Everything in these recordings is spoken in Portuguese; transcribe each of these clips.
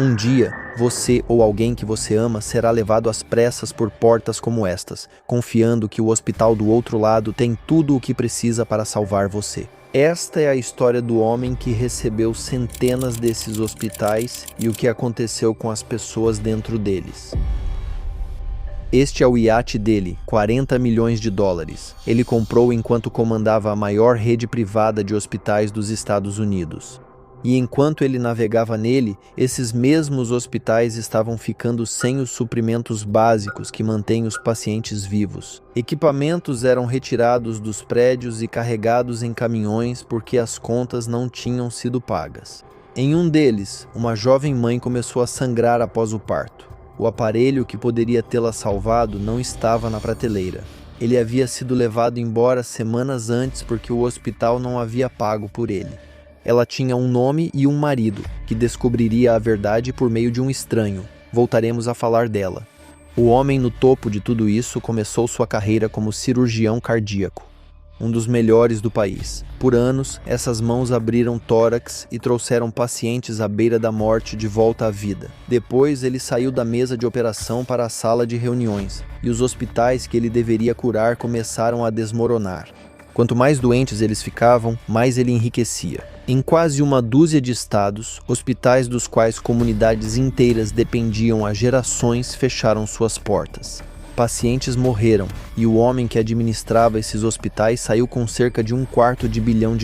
Um dia, você ou alguém que você ama será levado às pressas por portas como estas, confiando que o hospital do outro lado tem tudo o que precisa para salvar você. Esta é a história do homem que recebeu centenas desses hospitais e o que aconteceu com as pessoas dentro deles. Este é o iate dele, 40 milhões de dólares. Ele comprou enquanto comandava a maior rede privada de hospitais dos Estados Unidos. E enquanto ele navegava nele, esses mesmos hospitais estavam ficando sem os suprimentos básicos que mantêm os pacientes vivos. Equipamentos eram retirados dos prédios e carregados em caminhões porque as contas não tinham sido pagas. Em um deles, uma jovem mãe começou a sangrar após o parto. O aparelho que poderia tê-la salvado não estava na prateleira. Ele havia sido levado embora semanas antes porque o hospital não havia pago por ele. Ela tinha um nome e um marido, que descobriria a verdade por meio de um estranho. Voltaremos a falar dela. O homem no topo de tudo isso começou sua carreira como cirurgião cardíaco, um dos melhores do país. Por anos, essas mãos abriram tórax e trouxeram pacientes à beira da morte de volta à vida. Depois, ele saiu da mesa de operação para a sala de reuniões, e os hospitais que ele deveria curar começaram a desmoronar. Quanto mais doentes eles ficavam, mais ele enriquecia. Em quase uma dúzia de estados, hospitais dos quais comunidades inteiras dependiam há gerações fecharam suas portas. Pacientes morreram, e o homem que administrava esses hospitais saiu com cerca de $250 bilhão.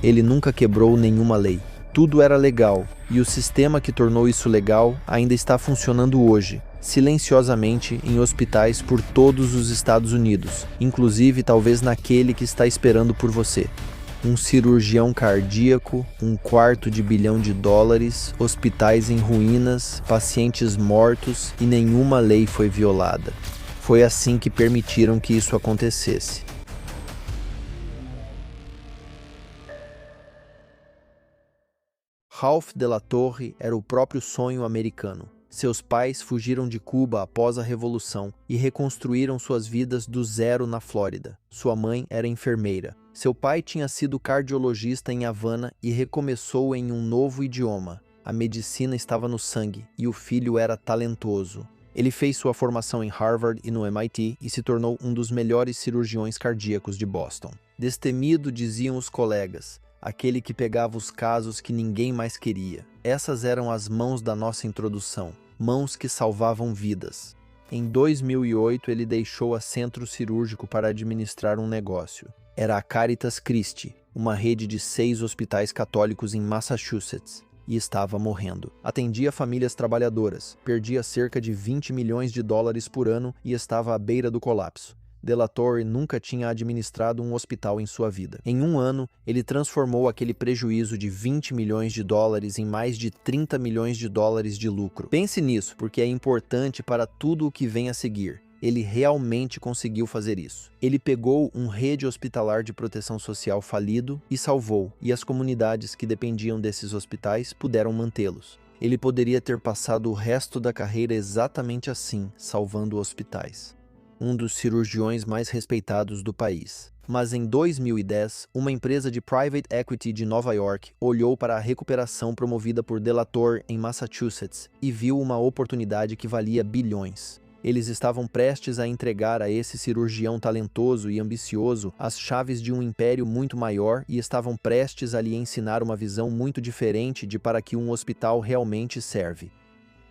Ele nunca quebrou nenhuma lei. Tudo era legal, e o sistema que tornou isso legal ainda está funcionando hoje, silenciosamente em hospitais por todos os Estados Unidos, inclusive talvez naquele que está esperando por você. Um cirurgião cardíaco, $250 bilhão, hospitais em ruínas, pacientes mortos e nenhuma lei foi violada. Foi assim que permitiram que isso acontecesse. Ralph de la Torre era o próprio sonho americano. Seus pais fugiram de Cuba após a Revolução e reconstruíram suas vidas do zero na Flórida. Sua mãe era enfermeira. Seu pai tinha sido cardiologista em Havana e recomeçou em um novo idioma. A medicina estava no sangue e o filho era talentoso. Ele fez sua formação em Harvard e no MIT e se tornou um dos melhores cirurgiões cardíacos de Boston. Destemido, diziam os colegas, aquele que pegava os casos que ninguém mais queria. Essas eram as mãos da nossa introdução, mãos que salvavam vidas. Em 2008, ele deixou a centro cirúrgico para administrar um negócio. Era a Caritas Christi, uma rede de 6 hospitais católicos em Massachusetts, e estava morrendo. Atendia famílias trabalhadoras, perdia cerca de $20 milhões por ano e estava à beira do colapso. De la Torre nunca tinha administrado um hospital em sua vida. Em um ano, ele transformou aquele prejuízo de $20 milhões em mais de $30 milhões de lucro. Pense nisso, porque é importante para tudo o que vem a seguir. Ele realmente conseguiu fazer isso. Ele pegou um rede hospitalar de proteção social falido e salvou, e as comunidades que dependiam desses hospitais puderam mantê-los. Ele poderia ter passado o resto da carreira exatamente assim, salvando hospitais. Um dos cirurgiões mais respeitados do país. Mas em 2010, uma empresa de private equity de Nova York olhou para a recuperação promovida por de la Torre em Massachusetts e viu uma oportunidade que valia bilhões. Eles estavam prestes a entregar a esse cirurgião talentoso e ambicioso as chaves de um império muito maior e estavam prestes a lhe ensinar uma visão muito diferente de para que um hospital realmente serve.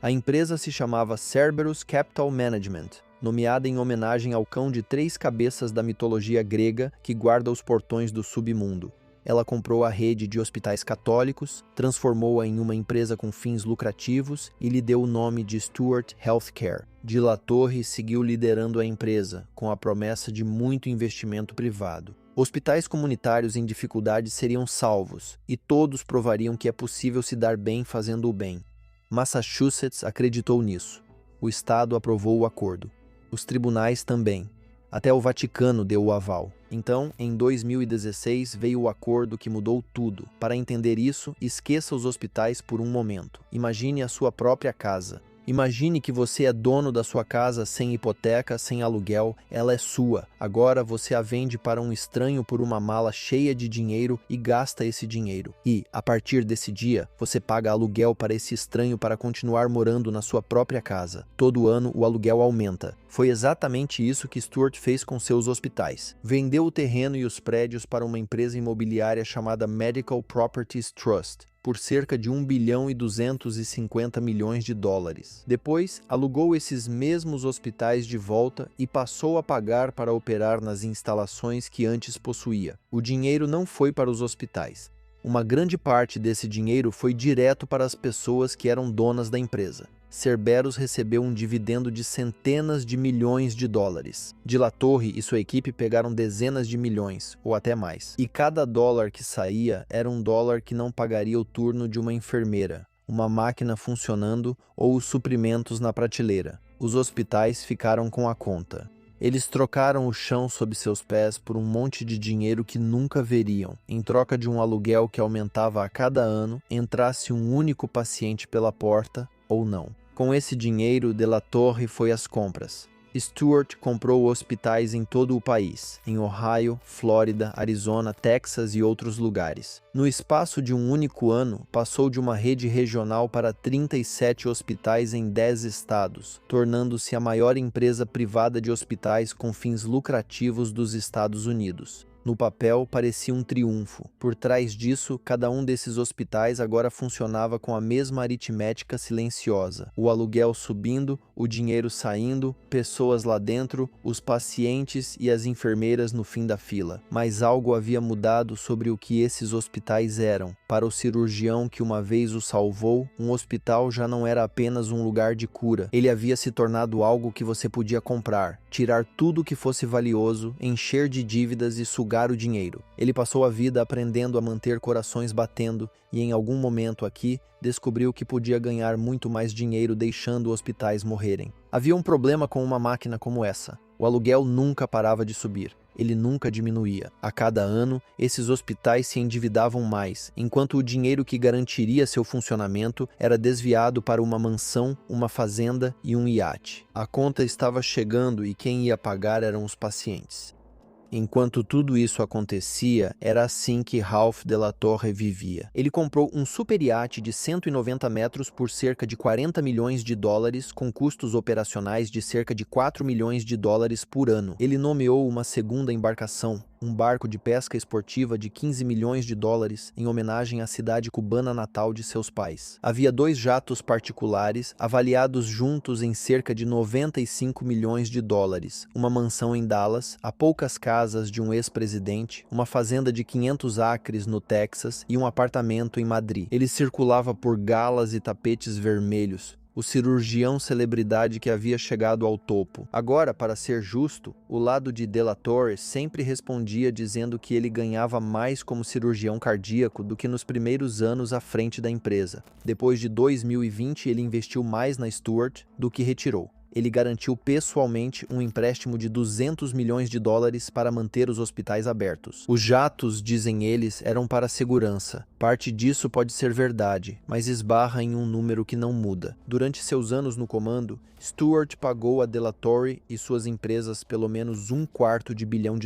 A empresa se chamava Cerberus Capital Management, nomeada em homenagem ao cão de 3 cabeças da mitologia grega que guarda os portões do submundo. Ela comprou a rede de hospitais católicos, transformou-a em uma empresa com fins lucrativos e lhe deu o nome de Stewart Healthcare. De la Torre seguiu liderando a empresa, com a promessa de muito investimento privado. Hospitais comunitários em dificuldade seriam salvos, e todos provariam que é possível se dar bem fazendo o bem. Massachusetts acreditou nisso. O Estado aprovou o acordo. Os tribunais também. Até o Vaticano deu o aval. Então, em 2016, veio o acordo que mudou tudo. Para entender isso, esqueça os hospitais por um momento. Imagine a sua própria casa. Imagine que você é dono da sua casa sem hipoteca, sem aluguel, ela é sua. Agora você a vende para um estranho por uma mala cheia de dinheiro e gasta esse dinheiro. E, a partir desse dia, você paga aluguel para esse estranho para continuar morando na sua própria casa. Todo ano o aluguel aumenta. Foi exatamente isso que Stuart fez com seus hospitais. Vendeu o terreno e os prédios para uma empresa imobiliária chamada Medical Properties Trust, por cerca de 1,250 bilhão. Depois, alugou esses mesmos hospitais de volta e passou a pagar para operar nas instalações que antes possuía. O dinheiro não foi para os hospitais. Uma grande parte desse dinheiro foi direto para as pessoas que eram donas da empresa. Cerberus recebeu um dividendo de centenas de milhões de dólares. De La Torre e sua equipe pegaram dezenas de milhões, ou até mais. E cada dólar que saía era um dólar que não pagaria o turno de uma enfermeira, uma máquina funcionando ou os suprimentos na prateleira. Os hospitais ficaram com a conta. Eles trocaram o chão sob seus pés por um monte de dinheiro que nunca veriam. Em troca de um aluguel que aumentava a cada ano, entrasse um único paciente pela porta ou não. Com esse dinheiro, De La Torre foi às compras. Stuart comprou hospitais em todo o país, em Ohio, Flórida, Arizona, Texas e outros lugares. No espaço de um único ano, passou de uma rede regional para 37 hospitais em 10 estados, tornando-se a maior empresa privada de hospitais com fins lucrativos dos Estados Unidos. No papel, parecia um triunfo. Por trás disso, cada um desses hospitais agora funcionava com a mesma aritmética silenciosa. O aluguel subindo, o dinheiro saindo, pessoas lá dentro, os pacientes e as enfermeiras no fim da fila. Mas algo havia mudado sobre o que esses hospitais eram. Para o cirurgião que uma vez o salvou, um hospital já não era apenas um lugar de cura. Ele havia se tornado algo que você podia comprar, tirar tudo que fosse valioso, encher de dívidas e sugar o dinheiro. Ele passou a vida aprendendo a manter corações batendo e em algum momento aqui descobriu que podia ganhar muito mais dinheiro deixando hospitais morrerem. Havia um problema com uma máquina como essa. O aluguel nunca parava de subir. Ele nunca diminuía. A cada ano, esses hospitais se endividavam mais, enquanto o dinheiro que garantiria seu funcionamento era desviado para uma mansão, uma fazenda e um iate. A conta estava chegando e quem ia pagar eram os pacientes. Enquanto tudo isso acontecia, era assim que Ralph de La Torre vivia. Ele comprou um super iate de 190 metros por cerca de 40 milhões de dólares, com custos operacionais de cerca de 4 milhões de dólares por ano. Ele nomeou uma segunda embarcação, um barco de pesca esportiva de 15 milhões de dólares em homenagem à cidade cubana natal de seus pais. Havia 2 jatos particulares, avaliados juntos em cerca de 95 milhões de dólares, uma mansão em Dallas, a poucas casas de um ex-presidente, uma fazenda de 500 acres no Texas e um apartamento em Madrid. Ele circulava por galas e tapetes vermelhos, o cirurgião celebridade que havia chegado ao topo. Agora, para ser justo, o lado de De La Torre sempre respondia dizendo que ele ganhava mais como cirurgião cardíaco do que nos primeiros anos à frente da empresa. Depois de 2020, ele investiu mais na Stuart do que retirou. Ele garantiu pessoalmente um empréstimo de 200 milhões de dólares para manter os hospitais abertos. Os jatos, dizem eles, eram para segurança. Parte disso pode ser verdade, mas esbarra em um número que não muda. Durante seus anos no comando, Stuart pagou a De La Torre e suas empresas pelo menos $250 bilhão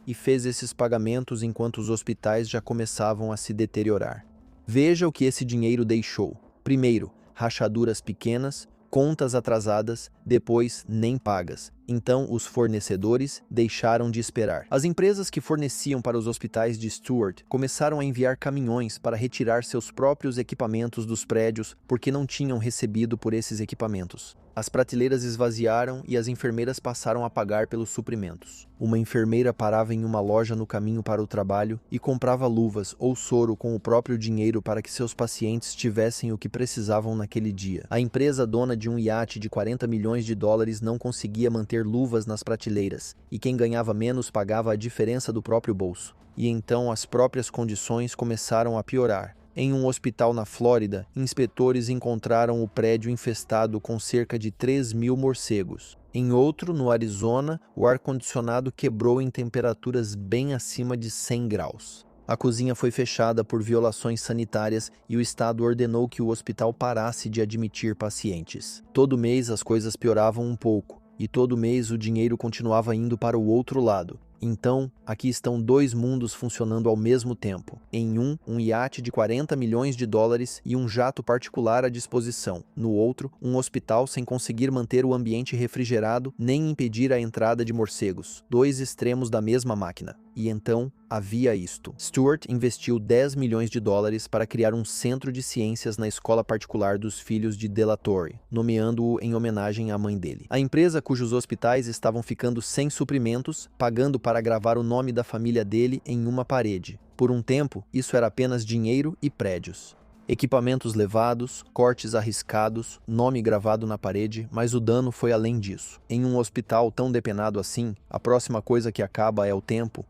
e fez esses pagamentos enquanto os hospitais já começavam a se deteriorar. Veja o que esse dinheiro deixou. Primeiro, rachaduras pequenas, contas atrasadas, depois nem pagas. Então, os fornecedores deixaram de esperar. As empresas que forneciam para os hospitais de Stuart começaram a enviar caminhões para retirar seus próprios equipamentos dos prédios porque não tinham recebido por esses equipamentos. As prateleiras esvaziaram e as enfermeiras passaram a pagar pelos suprimentos. Uma enfermeira parava em uma loja no caminho para o trabalho e comprava luvas ou soro com o próprio dinheiro para que seus pacientes tivessem o que precisavam naquele dia. A empresa dona de um iate de 40 milhões de dólares não conseguia manter luvas nas prateleiras, e quem ganhava menos pagava a diferença do próprio bolso. E então as próprias condições começaram a piorar. Em um hospital na Flórida, inspetores encontraram o prédio infestado com cerca de 3.000 morcegos. Em outro, no Arizona, o ar-condicionado quebrou em temperaturas bem acima de 100 graus. A cozinha foi fechada por violações sanitárias e o Estado ordenou que o hospital parasse de admitir pacientes. Todo mês as coisas pioravam um pouco, e todo mês o dinheiro continuava indo para o outro lado. Então, aqui estão dois mundos funcionando ao mesmo tempo. Em um iate de 40 milhões de dólares e um jato particular à disposição. No outro, um hospital sem conseguir manter o ambiente refrigerado nem impedir a entrada de morcegos. Dois extremos da mesma máquina. E então, havia isto. Stewart investiu 10 milhões de dólares para criar um centro de ciências na escola particular dos filhos de De La Torre, nomeando-o em homenagem à mãe dele. A empresa cujos hospitais estavam ficando sem suprimentos, pagando para gravar o nome da família dele em uma parede. Por um tempo, isso era apenas dinheiro e prédios. Equipamentos levados, cortes arriscados, nome gravado na parede, mas o dano foi além disso. Em um hospital tão depenado assim, a próxima coisa que acaba é o tempo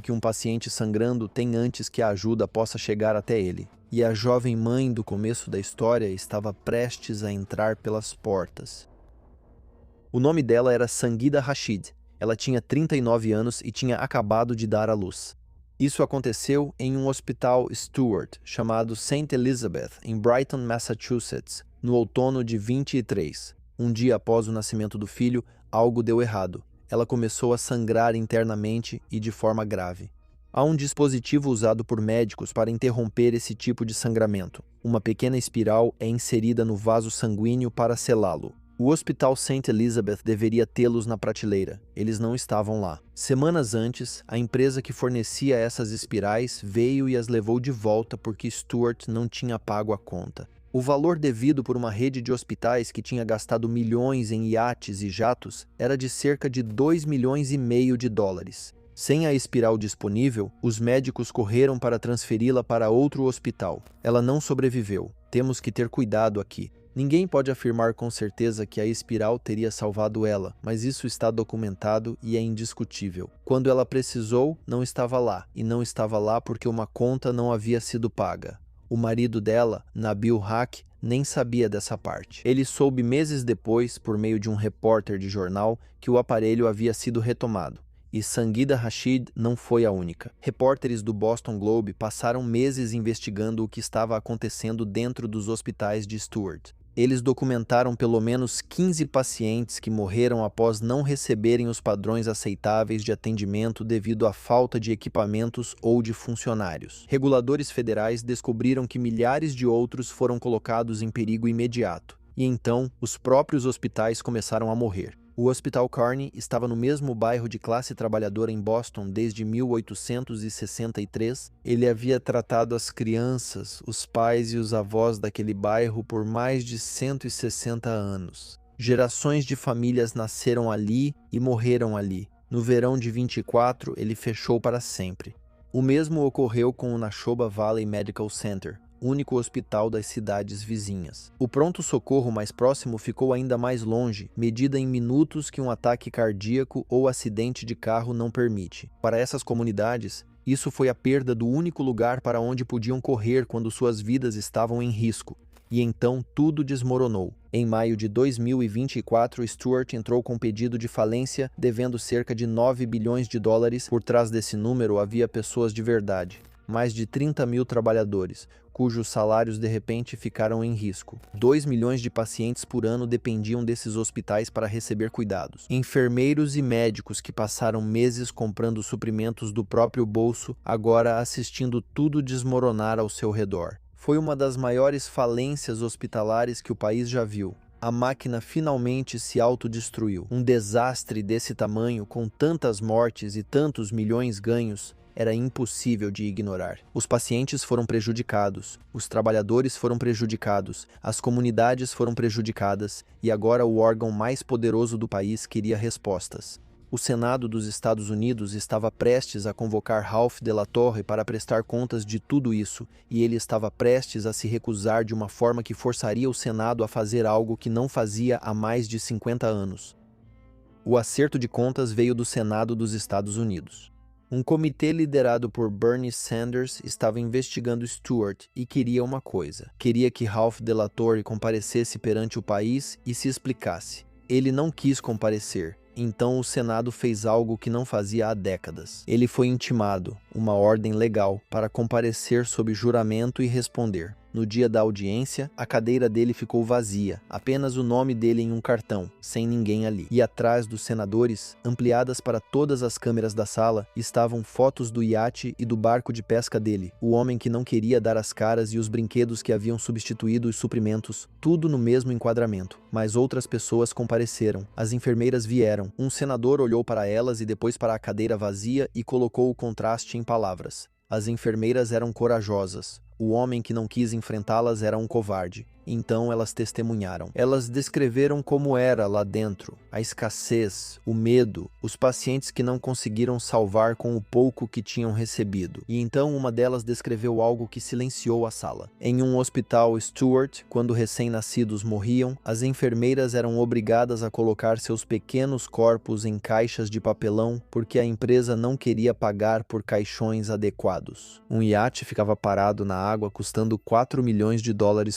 que um paciente sangrando tem antes que a ajuda possa chegar até ele. E a jovem mãe do começo da história estava prestes a entrar pelas portas. O nome dela era Sangeeta Rashid. Ela tinha 39 anos e tinha acabado de dar à luz. Isso aconteceu em um hospital Stewart, chamado St. Elizabeth, em Brighton, Massachusetts, no outono de 23. Um dia após o nascimento do filho, algo deu errado. Ela começou a sangrar internamente e de forma grave. Há um dispositivo usado por médicos para interromper esse tipo de sangramento. Uma pequena espiral é inserida no vaso sanguíneo para selá-lo. O Hospital St. Elizabeth deveria tê-los na prateleira. Eles não estavam lá. Semanas antes, a empresa que fornecia essas espirais veio e as levou de volta porque Stewart não tinha pago a conta. O valor devido por uma rede de hospitais que tinha gastado milhões em iates e jatos era de cerca de 2,5 milhões de dólares. Sem a espiral disponível, os médicos correram para transferi-la para outro hospital. Ela não sobreviveu. Temos que ter cuidado aqui. Ninguém pode afirmar com certeza que a espiral teria salvado ela, mas isso está documentado e é indiscutível. Quando ela precisou, não estava lá, e não estava lá porque uma conta não havia sido paga. O marido dela, Nabil Haque, nem sabia dessa parte. Ele soube meses depois, por meio de um repórter de jornal, que o aparelho havia sido retomado. E Sangeeta Rashid não foi a única. Repórteres do Boston Globe passaram meses investigando o que estava acontecendo dentro dos hospitais de Stewart. Eles documentaram pelo menos 15 pacientes que morreram após não receberem os padrões aceitáveis de atendimento devido à falta de equipamentos ou de funcionários. Reguladores federais descobriram que milhares de outros foram colocados em perigo imediato. E então, os próprios hospitais começaram a morrer. O Hospital Carney estava no mesmo bairro de classe trabalhadora em Boston desde 1863. Ele havia tratado as crianças, os pais e os avós daquele bairro por mais de 160 anos. Gerações de famílias nasceram ali e morreram ali. No verão de 24, ele fechou para sempre. O mesmo ocorreu com o Nashoba Valley Medical Center, único hospital das cidades vizinhas. O pronto-socorro mais próximo ficou ainda mais longe, medida em minutos que um ataque cardíaco ou acidente de carro não permite. Para essas comunidades, isso foi a perda do único lugar para onde podiam correr quando suas vidas estavam em risco. E então tudo desmoronou. Em maio de 2024, Stewart entrou com pedido de falência, devendo cerca de 9 bilhões de dólares. Por trás desse número havia pessoas de verdade. Mais de 30 mil trabalhadores, cujos salários de repente ficaram em risco. 2 milhões de pacientes por ano dependiam desses hospitais para receber cuidados. Enfermeiros e médicos que passaram meses comprando suprimentos do próprio bolso, agora assistindo tudo desmoronar ao seu redor. Foi uma das maiores falências hospitalares que o país já viu. A máquina finalmente se autodestruiu. Um desastre desse tamanho, com tantas mortes e tantos milhões ganhos, era impossível de ignorar. Os pacientes foram prejudicados, os trabalhadores foram prejudicados, as comunidades foram prejudicadas e agora o órgão mais poderoso do país queria respostas. O Senado dos Estados Unidos estava prestes a convocar Ralph de La Torre para prestar contas de tudo isso, e ele estava prestes a se recusar de uma forma que forçaria o Senado a fazer algo que não fazia há mais de 50 anos. O acerto de contas veio do Senado dos Estados Unidos. Um comitê liderado por Bernie Sanders estava investigando Stewart e queria uma coisa. Queria que Ralph de La Torre comparecesse perante o país e se explicasse. Ele não quis comparecer. Então o Senado fez algo que não fazia há décadas. Ele foi intimado, uma ordem legal, para comparecer sob juramento e responder. No dia da audiência, a cadeira dele ficou vazia, apenas o nome dele em um cartão, sem ninguém ali. E atrás dos senadores, ampliadas para todas as câmeras da sala, estavam fotos do iate e do barco de pesca dele, o homem que não queria dar as caras e os brinquedos que haviam substituído os suprimentos, tudo no mesmo enquadramento. Mas outras pessoas compareceram. As enfermeiras vieram. Um senador olhou para elas e depois para a cadeira vazia e colocou o contraste em palavras. As enfermeiras eram corajosas. O homem que não quis enfrentá-las era um covarde. Então elas testemunharam. Elas descreveram como era lá dentro, a escassez, o medo, os pacientes que não conseguiram salvar com o pouco que tinham recebido. E então uma delas descreveu algo que silenciou a sala. Em um hospital Stuart, quando recém-nascidos morriam, as enfermeiras eram obrigadas a colocar seus pequenos corpos em caixas de papelão porque a empresa não queria pagar por caixões adequados. Um iate ficava parado na água custando $4 milhões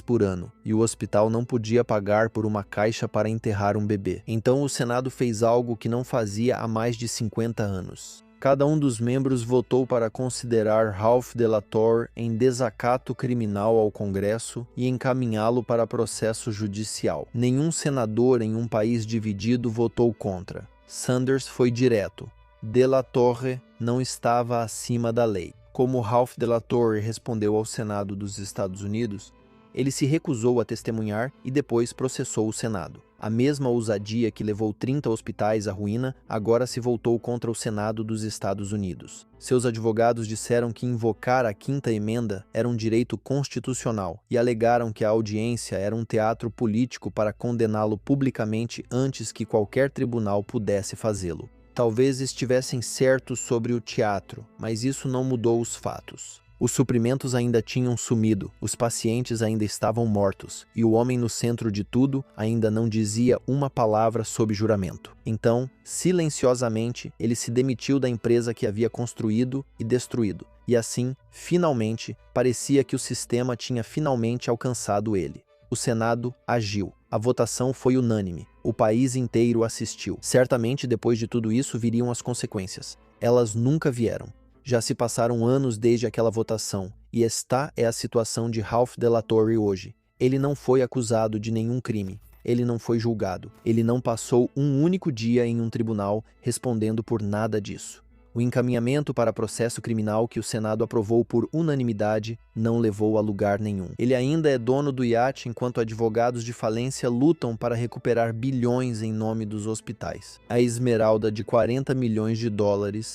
por ano. E o hospital não podia pagar por uma caixa para enterrar um bebê. Então o Senado fez algo que não fazia há mais de 50 anos. Cada um dos membros votou para considerar Ralph Delator em desacato criminal ao Congresso e encaminhá-lo para processo judicial. Nenhum senador em um país dividido votou contra. Sanders foi direto. Delator não estava acima da lei. Como Ralph Delator respondeu ao Senado dos Estados Unidos, ele se recusou a testemunhar e depois processou o Senado. A mesma ousadia que levou 30 hospitais à ruína agora se voltou contra o Senado dos Estados Unidos. Seus advogados disseram que invocar a Quinta Emenda era um direito constitucional e alegaram que a audiência era um teatro político para condená-lo publicamente antes que qualquer tribunal pudesse fazê-lo. Talvez estivessem certos sobre o teatro, mas isso não mudou os fatos. Os suprimentos ainda tinham sumido, os pacientes ainda estavam mortos, e o homem no centro de tudo ainda não dizia uma palavra sob juramento. Então, silenciosamente, ele se demitiu da empresa que havia construído e destruído. E assim, finalmente, parecia que o sistema tinha finalmente alcançado ele. O Senado agiu. A votação foi unânime. O país inteiro assistiu. Certamente, depois de tudo isso, viriam as consequências. Elas nunca vieram. Já se passaram anos desde aquela votação, e esta é a situação de Ralph Delator hoje. Ele não foi acusado de nenhum crime. Ele não foi julgado. Ele não passou um único dia em um tribunal respondendo por nada disso. O encaminhamento para processo criminal que o Senado aprovou por unanimidade não levou a lugar nenhum. Ele ainda é dono do iate enquanto advogados de falência lutam para recuperar bilhões em nome dos hospitais. A esmeralda de $40 milhões,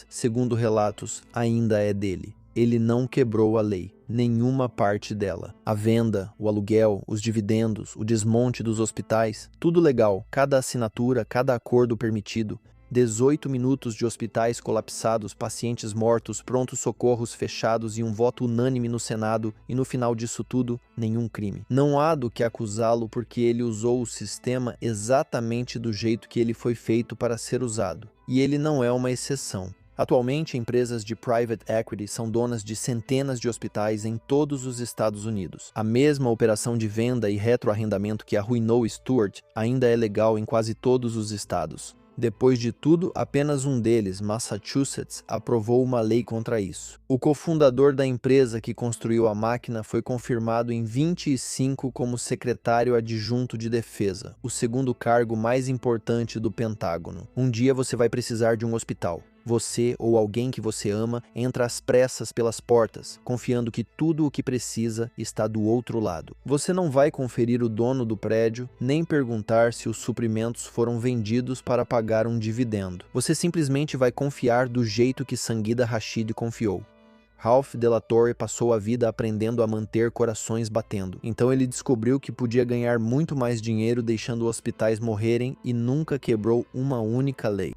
segundo relatos, ainda é dele. Ele não quebrou a lei, nenhuma parte dela. A venda, o aluguel, os dividendos, o desmonte dos hospitais, tudo legal, cada assinatura, cada acordo permitido. 18 minutos de hospitais colapsados, pacientes mortos, prontos socorros fechados e um voto unânime no Senado, e no final disso tudo, nenhum crime. Não há do que acusá-lo porque ele usou o sistema exatamente do jeito que ele foi feito para ser usado. E ele não é uma exceção. Atualmente, empresas de private equity são donas de centenas de hospitais em todos os Estados Unidos. A mesma operação de venda e retroarrendamento que arruinou Stuart ainda é legal em quase todos os estados. Depois de tudo, apenas um deles, Massachusetts, aprovou uma lei contra isso. O cofundador da empresa que construiu a máquina foi confirmado em 25 como secretário adjunto de defesa, o segundo cargo mais importante do Pentágono. Um dia você vai precisar de um hospital. Você ou alguém que você ama entra às pressas pelas portas, confiando que tudo o que precisa está do outro lado. Você não vai conferir o dono do prédio, nem perguntar se os suprimentos foram vendidos para pagar um dividendo. Você simplesmente vai confiar do jeito que Sangeeta Rashid confiou. Ralph Delator passou a vida aprendendo a manter corações batendo. Então ele descobriu que podia ganhar muito mais dinheiro deixando hospitais morrerem e nunca quebrou uma única lei.